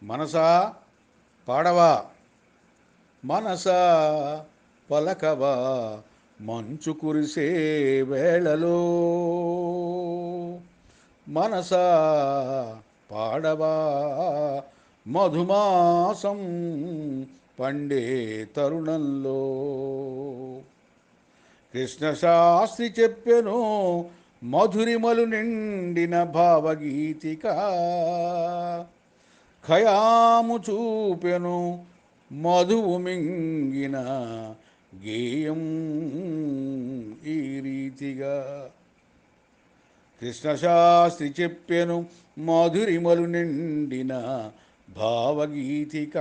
మనసా పాడవా మనసా పలకవా మంచు కురిసే వేళలో మనసా పాడవా మధుమాసం పండే తరుణంలో కృష్ణశాస్త్రి చెప్పెను మధురిమలు నిండిన భావగీతిక ఖయాము చూపెను మధువు మింగిన గేయం ఈ రీతిగా కృష్ణశాస్త్రి చెప్పెను మధురిమలు నిండిన భావగీతిక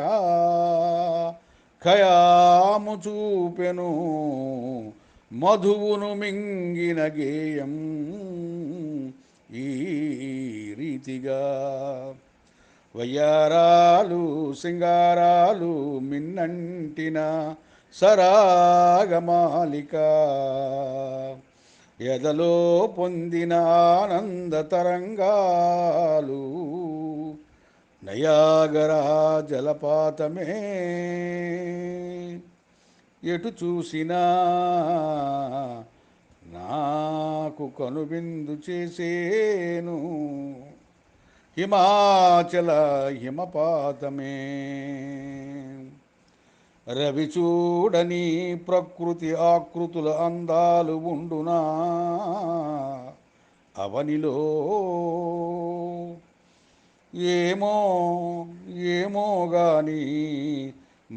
ఖయాము చూపెను మధువును మింగిన గేయం ఈ రీతిగా వయ్యారాలు సింగారాలు మిన్నంటిన సరాగమాలిక ఎదలో పొందిన ఆనంద తరంగాలు నయాగరా జలపాతమే ఎటు చూసినా నాకు కనువిందు చేసేను హిమాచల హిమపాతమే రవి చూడని ప్రకృతి ఆకృతుల అందాలు ఉండునా అవనిలో ఏమో ఏమో గాని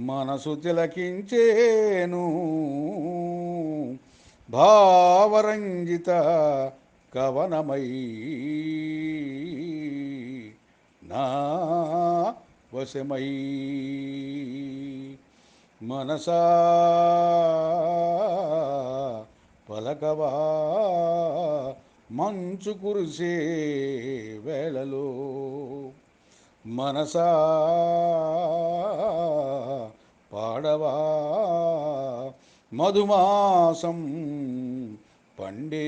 మనసు తిలకించేను భావరంజిత కవనమై నా వశమై మనసా పలకవా మంచు కురిసే వేళలో మనసా పాడవా మధుమాసం పండే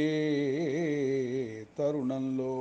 తరుణంలో